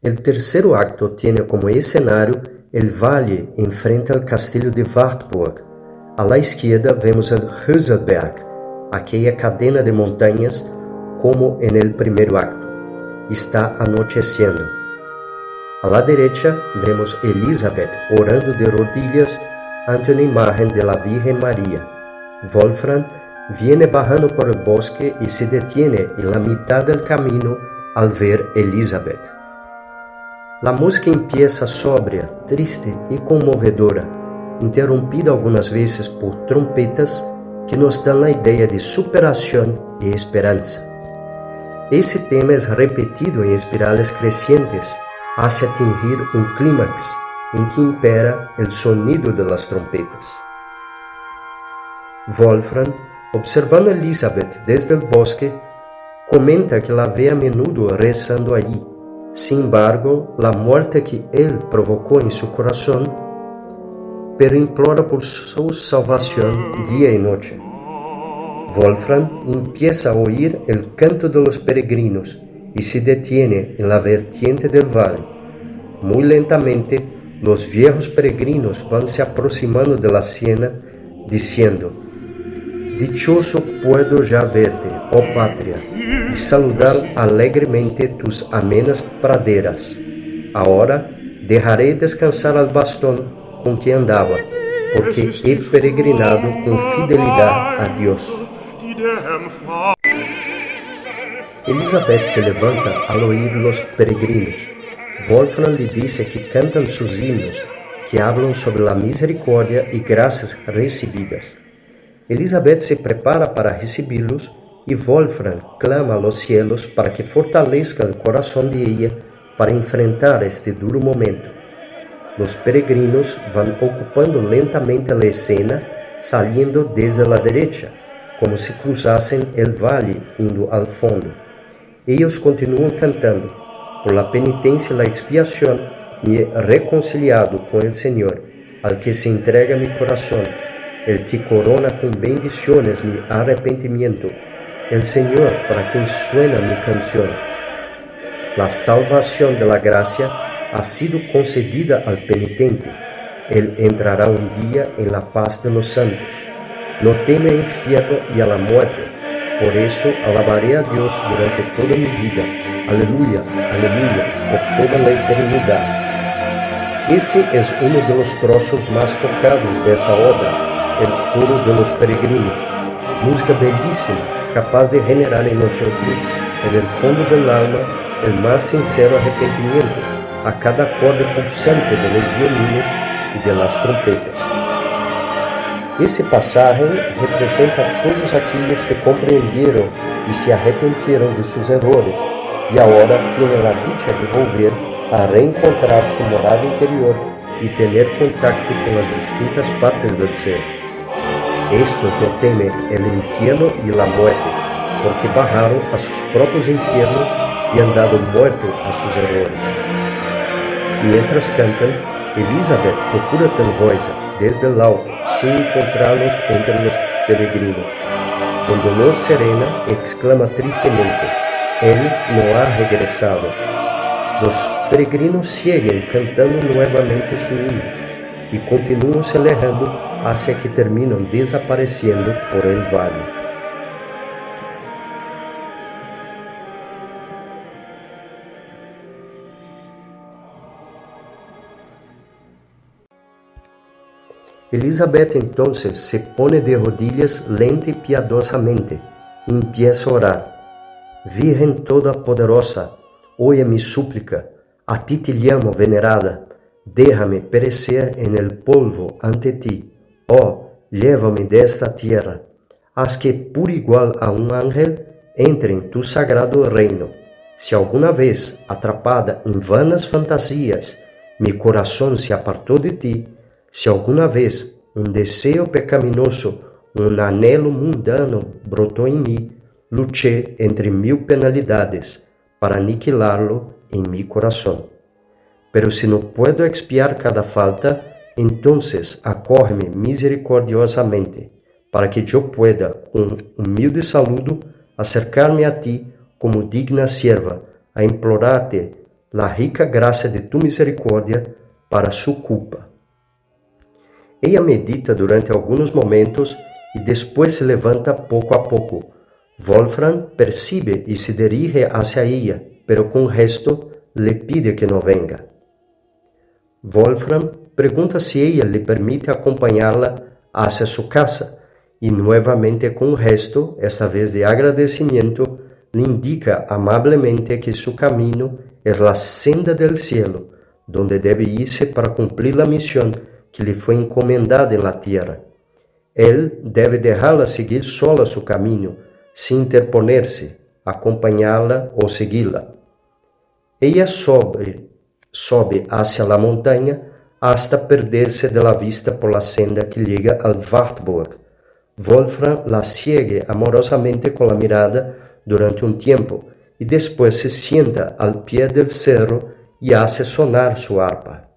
El tercero acto tiene como escenario el valle enfrente al castillo de Wartburg. A la izquierda vemos el Höselberg, aquella cadena de montañas como en el primer acto. Está anocheciendo. A la derecha vemos Elizabeth orando de rodillas ante una imagen de la Virgen María. Wolfram viene bajando por el bosque y se detiene en la mitad del camino al ver Elizabeth. La música empieza sobria, triste y conmovedora, interrumpida algunas veces por trompetas que nos dan la idea de superación y esperanza. Ese tema es repetido en espirales crecientes hacia atingir un clímax en que impera el sonido de las trompetas. Wolfram, observando a Elizabeth desde el bosque, comenta que la ve a menudo rezando allí. Sin embargo, la muerte que él provocó en su corazón, pero implora por su salvación día y noche. Wolfram empieza a oír el canto de los peregrinos y se detiene en la vertiente del valle. Muy lentamente, los viejos peregrinos van se aproximando de la Siena, diciendo: «Dichoso puedo ya verte, oh patria, y saludar alegremente tus amenas praderas. Ahora dejaré descansar al bastón con que andaba, porque he peregrinado con fidelidad a Dios». Elizabeth se levanta al oír los peregrinos. Wolfram le dice que cantan sus himnos, que hablan sobre la misericordia y gracias recibidas. Elizabeth se prepara para recibirlos y Wolfram clama a los cielos para que fortalezca el corazón de ella para enfrentar este duro momento. Los peregrinos van ocupando lentamente la escena, saliendo desde la derecha, como si cruzasen el valle indo al fondo. Ellos continúan cantando: «Por la penitencia y la expiación me he reconciliado con el Señor, al que se entrega mi corazón, el que corona con bendiciones mi arrepentimiento, el Señor para quien suena mi canción». La salvación de la gracia ha sido concedida al penitente. Él entrará un día en la paz de los santos. No teme al infierno y a la muerte. Por eso alabaré a Dios durante toda mi vida. Aleluya, aleluya, por toda la eternidad. Ese es uno de los trozos más tocados de esa obra, el coro de los peregrinos. Música bellísima, capaz de generar en nosotros, en el fondo del alma, el más sincero arrepentimiento a cada acorde pulsante de los violines y de las trompetas. Ese pasaje representa a todos aquellos que comprendieron y se arrepintieron de sus errores y ahora tienen la dicha de volver a reencontrar su morada interior y tener contacto con las distintas partes del ser. Estos no temen el infierno y la muerte, porque bajaron a sus propios infiernos y han dado muerte a sus errores. Mientras cantan, Elizabeth procura Tannhäuser desde el alto, sin encontrarlos entre los peregrinos. Con dolor serena, exclama tristemente: «Él no ha regresado». Los peregrinos siguen cantando nuevamente su himno y continúan se alejando hacia que terminan desapareciendo por el valle. Elizabeth entonces se pone de rodillas lenta y piadosamente y empieza a orar: «Virgen Todopoderosa, oye mi súplica, a ti te llamo venerada, déjame perecer en el polvo ante ti, oh, llévame de esta tierra, haz que por igual a un ángel entre en tu sagrado reino. Si alguna vez, atrapada en vanas fantasías, mi corazón se apartó de ti, si alguna vez un deseo pecaminoso, un anhelo mundano brotó en mí, luché entre 1000 penalidades para aniquilarlo en mi corazón. Pero si no puedo expiar cada falta, entonces acógeme misericordiosamente, para que yo pueda, con humilde saludo, acercarme a ti como digna sierva, a implorarte la rica graça de tu misericórdia para su culpa. Ella medita durante algunos momentos y después se levanta poco a poco. Wolfram percibe y se dirige hacia ella, pero con gesto le pide que no venga. Wolfram pregunta si ella le permite acompañarla hacia su casa y nuevamente con gesto, esta vez de agradecimiento, le indica amablemente que su camino es la senda del cielo, donde debe irse para cumplir la misión que le fue encomendada en la tierra. Él debe dejarla seguir sola su camino, sin interponerse, acompañarla o seguirla. Ella sobe hacia la montaña hasta perderse de la vista por la senda que llega al Wartburg. Wolfram la sigue amorosamente con la mirada durante un tiempo y después se sienta al pie del cerro y hace sonar su arpa.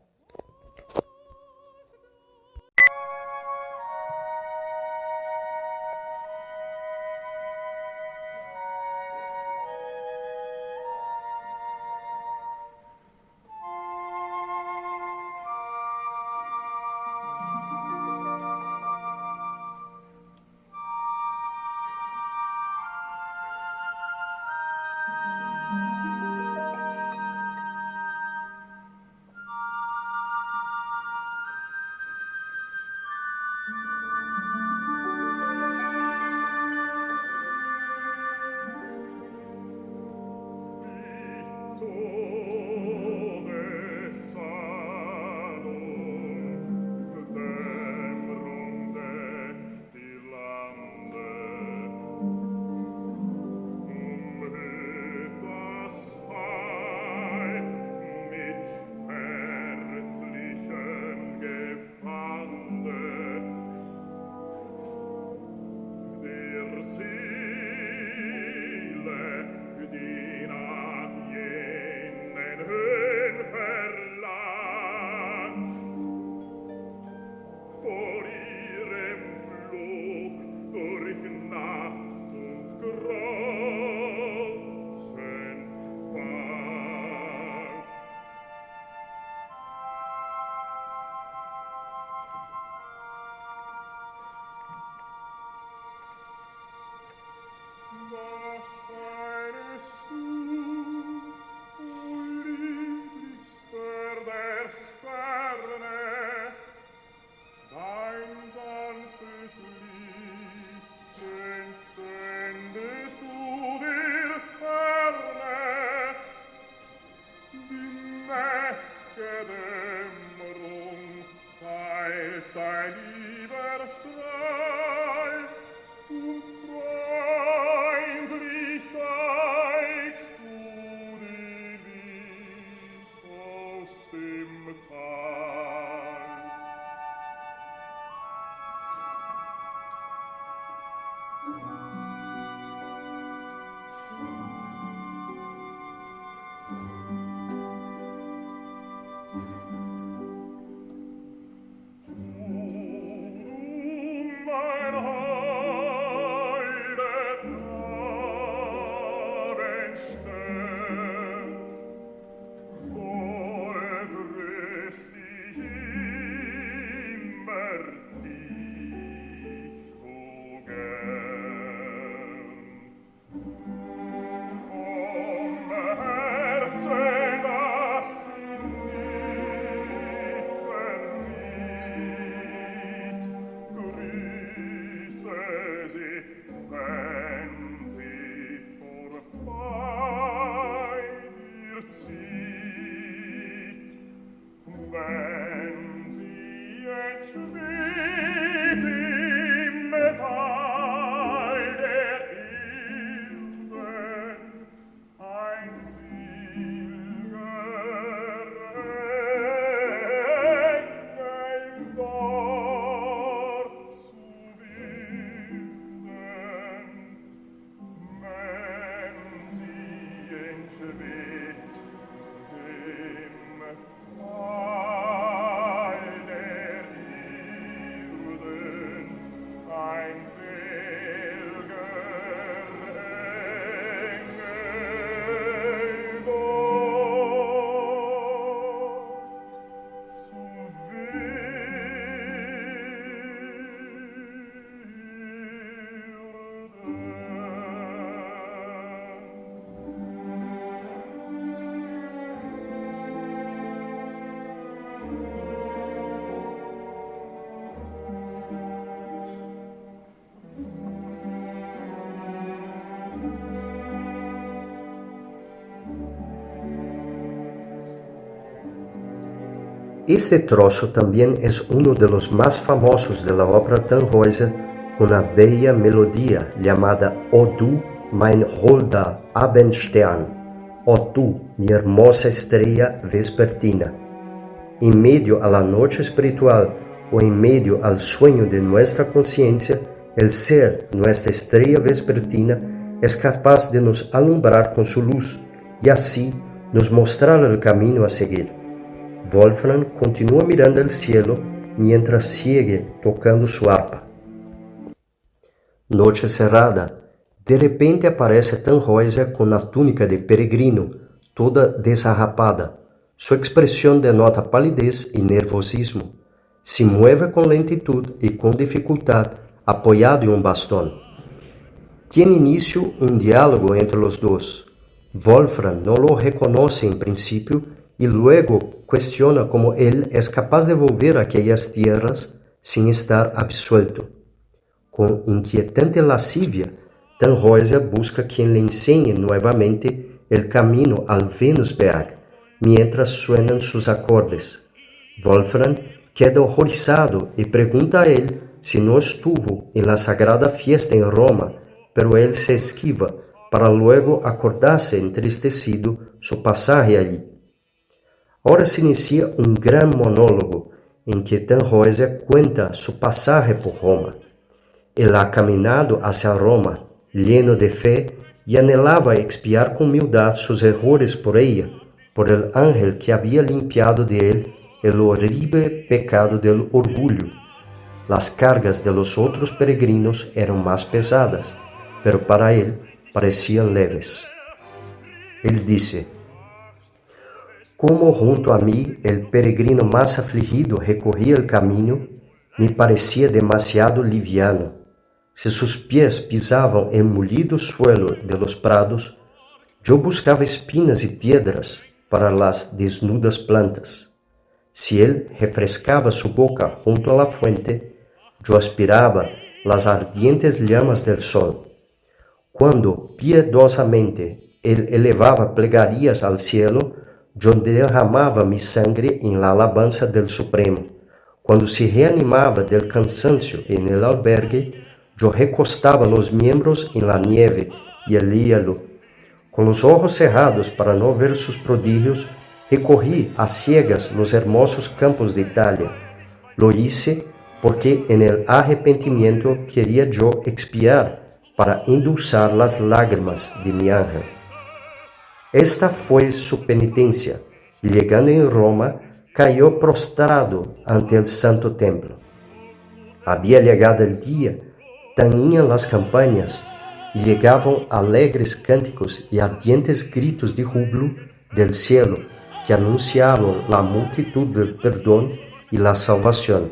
Este trozo también es uno de los más famosos de la ópera Tannhäuser, una bella melodía llamada O du, mein holder Abendstern, O tú, mi hermosa estrella vespertina. En medio a la noche espiritual o en medio al sueño de nuestra conciencia, el ser, nuestra estrella vespertina, es capaz de nos alumbrar con su luz y así nos mostrar el camino a seguir. Wolfram continúa mirando el cielo mientras sigue tocando su arpa. Noche cerrada. De repente aparece Tannhäuser con la túnica de peregrino, toda desarrapada. Su expresión denota palidez y nervosismo. Se mueve con lentitud y con dificultad, apoyado en un bastón. Tiene inicio un diálogo entre los dos. Wolfram no lo reconoce en principio y luego cuestiona cómo él es capaz de volver a aquellas tierras sin estar absuelto. Con inquietante lascivia, Tannhäuser busca quien le enseñe nuevamente el camino al Venusberg, mientras suenan sus acordes. Wolfram queda horrorizado y pregunta a él si no estuvo en la sagrada fiesta en Roma, pero él se esquiva para luego acordarse entristecido su pasaje allí. Ahora se inicia un gran monólogo en que Tannhäuser cuenta su pasaje por Roma. Él ha caminado hacia Roma, lleno de fe, y anhelaba expiar con humildad sus errores por ella, por el ángel que había limpiado de él el horrible pecado del orgullo. Las cargas de los otros peregrinos eran más pesadas, pero para él parecían leves. Él dice: como junto a mí el peregrino más afligido recorría el camino, me parecía demasiado liviano. Si sus pies pisaban el molido suelo de los prados, yo buscaba espinas y piedras para las desnudas plantas. Si él refrescaba su boca junto a la fuente, yo aspiraba las ardientes llamas del sol. Cuando piadosamente él elevaba plegarias al cielo, yo derramaba mi sangre en la alabanza del Supremo. Cuando se reanimaba del cansancio en el albergue, yo recostaba los miembros en la nieve y el hielo. Con los ojos cerrados para no ver sus prodigios, recorrí a ciegas los hermosos campos de Italia. Lo hice porque en el arrepentimiento quería yo expiar para endulzar las lágrimas de mi ángel. Esta fue su penitencia, y llegando en Roma, cayó prostrado ante el santo templo. Había llegado el día, tañían las campañas, y llegaban alegres cánticos y ardientes gritos de júbilo del cielo que anunciaban la multitud del perdón y la salvación.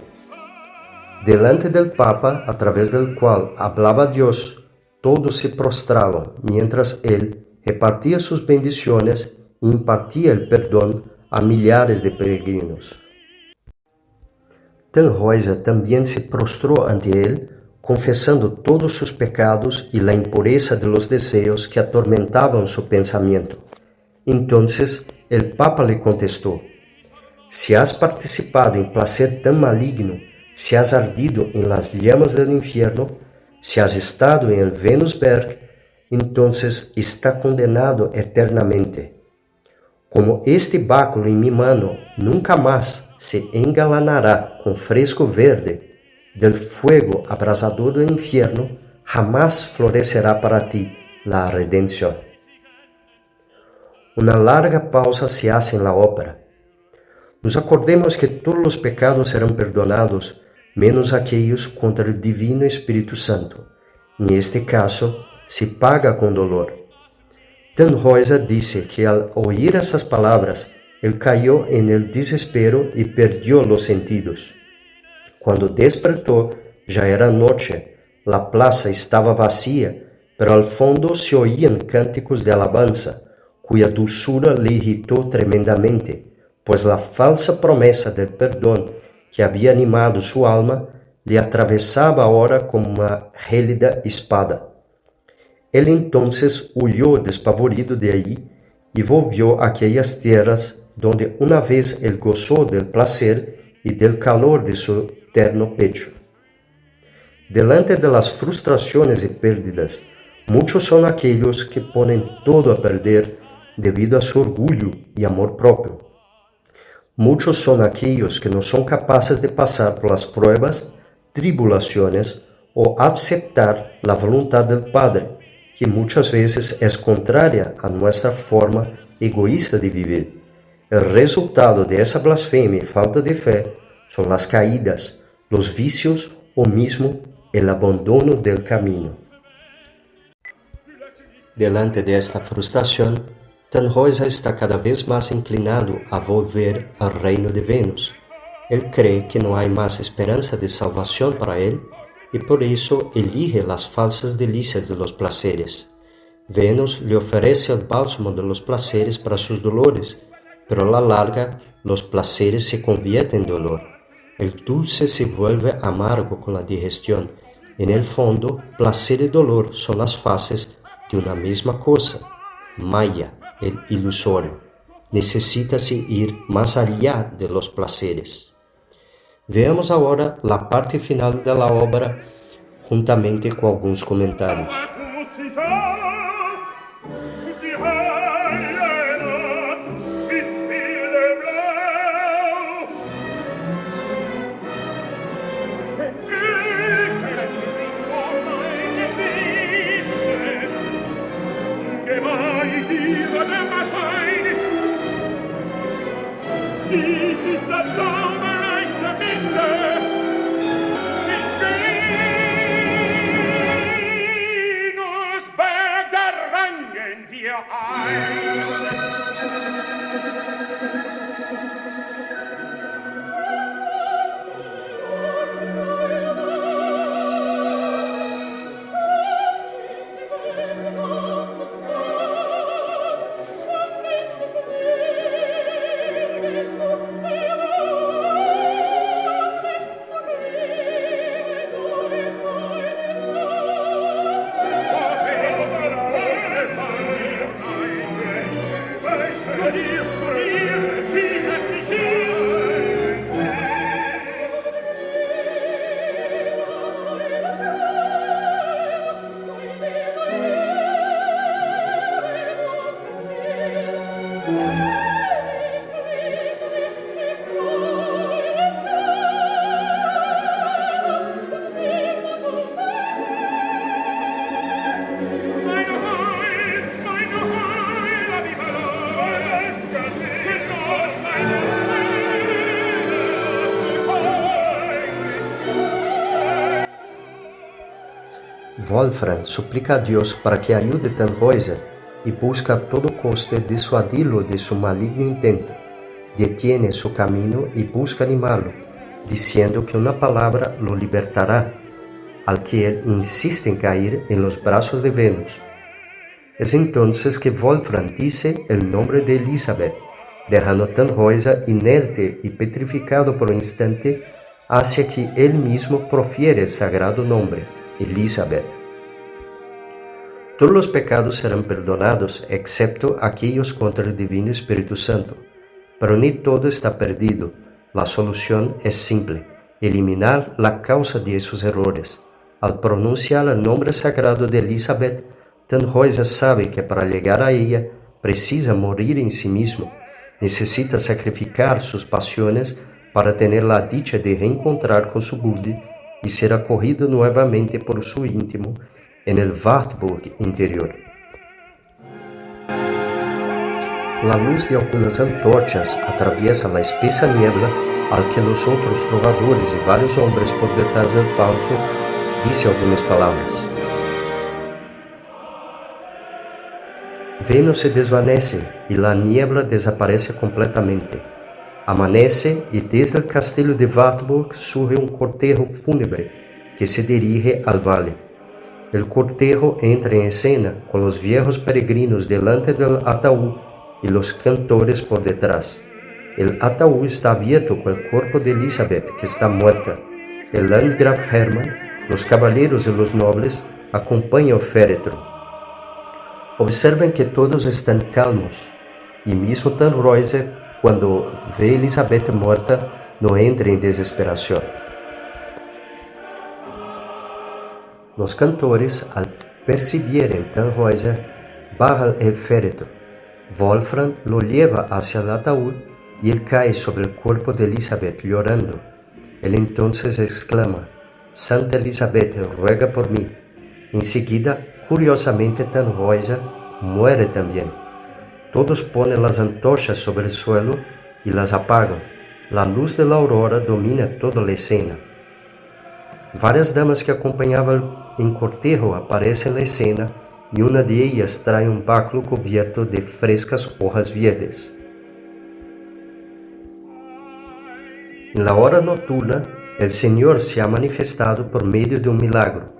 Delante del Papa, a través del cual hablaba Dios, todos se prostraban, mientras él repartía sus bendiciones e impartía el perdón a millares de peregrinos. Tannhäuser también se prostró ante él, confesando todos sus pecados y la impureza de los deseos que atormentaban su pensamiento. Entonces el Papa le contestó: si has participado en placer tan maligno, si has ardido en las llamas del infierno, si has estado en el Venusberg, entonces está condenado eternamente. Como este báculo en mi mano nunca más se engalanará con fresco verde del fuego abrasador del infierno, jamás florecerá para ti la redención. Una larga pausa se hace en la ópera. Nos acordemos que todos los pecados serán perdonados, menos aquellos contra el Divino Espíritu Santo. En este caso, se paga con dolor. Tannhäuser dice que al oír esas palabras, él cayó en el desespero y perdió los sentidos. Cuando despertó, ya era noche, la plaza estaba vacía, pero al fondo se oían cánticos de alabanza, cuya dulzura le irritó tremendamente, pues la falsa promesa del perdón que había animado su alma le atravesaba ahora como una gélida espada. Él entonces huyó despavorido de allí y volvió a aquellas tierras donde una vez él gozó del placer y del calor de su terno pecho. Delante de las frustraciones y pérdidas, muchos son aquellos que ponen todo a perder debido a su orgullo y amor propio. Muchos son aquellos que no son capaces de pasar por las pruebas, tribulaciones o aceptar la voluntad del Padre, que muchas veces es contraria a nuestra forma egoísta de vivir. El resultado de esa blasfemia y falta de fe son las caídas, los vicios o mismo el abandono del camino. Delante de esta frustración, Tannhäuser está cada vez más inclinado a volver al reino de Venus. Él cree que no hay más esperanza de salvación para él y por eso elige las falsas delicias de los placeres. Venus le ofrece el bálsamo de los placeres para sus dolores, pero a la larga los placeres se convierten en dolor. El dulce se vuelve amargo con la digestión. En el fondo, placer y dolor son las fases de una misma cosa, Maya, el ilusorio. Necesita-se ir más allá de los placeres. Veamos ahora la parte final de la obra, juntamente con algunos comentarios. Dies ist der Zauberreich der Winde, in Venusberg, da rangen wir ein. Wolfram suplica a Dios para que ayude Tannhäuser y busca a todo coste disuadirlo de su maligno intento. Detiene su camino y busca animarlo, diciendo que una palabra lo libertará, al que él insiste en caer en los brazos de Venus. Es entonces que Wolfram dice el nombre de Elizabeth, dejando a Tannhäuser inerte y petrificado por un instante, hacia que él mismo profiere el sagrado nombre, Elizabeth. Todos los pecados serán perdonados, excepto aquellos contra el Divino Espíritu Santo. Pero ni todo está perdido. La solución es simple: eliminar la causa de esos errores. Al pronunciar el nombre sagrado de Elizabeth, Tannhäuser sabe que para llegar a ella precisa morir en sí mismo. Necesita sacrificar sus pasiones para tener la dicha de reencontrar con su Bude y ser acogido nuevamente por su íntimo en el Wartburg interior. La luz de algunas antorchas atraviesa la espesa niebla al que los otros trovadores y varios hombres por detrás del palco dice algunas palabras. Venus se desvanece y la niebla desaparece completamente. Amanece y desde el castillo de Wartburg surge un cortejo fúnebre que se dirige al valle. El cortejo entra en escena con los viejos peregrinos delante del ataúd y los cantores por detrás. El ataúd está abierto con el cuerpo de Elizabeth, que está muerta. El Landgraf Hermann, los caballeros y los nobles acompañan el féretro. Observen que todos están calmos, y mismo Tannhäuser cuando ve a Elizabeth muerta, no entra en desesperación. Los cantores, al percibir en Tannhäuser, bajan el féretro. Wolfram lo lleva hacia el ataúd y él cae sobre el cuerpo de Elizabeth llorando. Él entonces exclama: «Santa Elizabeth, ruega por mí». Enseguida, curiosamente, Tannhäuser muere también. Todos ponen las antorchas sobre el suelo y las apagan. La luz de la aurora domina toda la escena. Varias damas que acompañaban en cortejo aparecen en la escena y una de ellas trae un báculo cubierto de frescas hojas verdes. En la hora nocturna, el Señor se ha manifestado por medio de un milagro.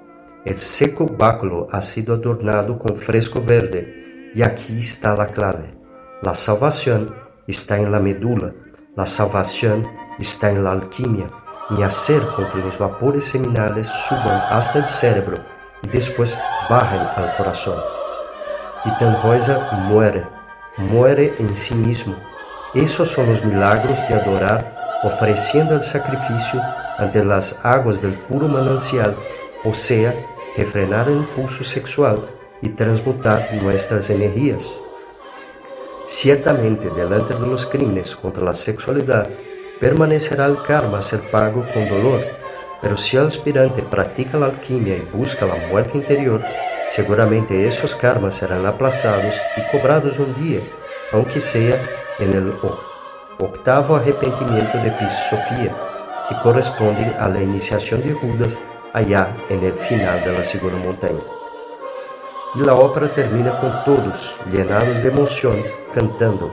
El seco báculo ha sido adornado con fresco verde, y aquí está la clave. La salvación está en la médula, la salvación está en la alquimia, en hacer con que los vapores seminales suban hasta el cerebro y después bajen al corazón. Y Tannhäuser muere en sí mismo. Esos son los milagros de adorar, ofreciendo el sacrificio ante las aguas del puro manancial, o sea, refrenar el impulso sexual y transmutar nuestras energías. Ciertamente, delante de los crímenes contra la sexualidad, permanecerá el karma a ser pago con dolor, pero si el aspirante practica la alquimia y busca la muerte interior, seguramente esos karmas serán aplazados y cobrados un día, aunque sea en el octavo arrepentimiento de Pisofía, que corresponde a la iniciación de Judas allá en el final de la segunda montaña. Y la ópera termina con todos, llenados de emoción, cantando: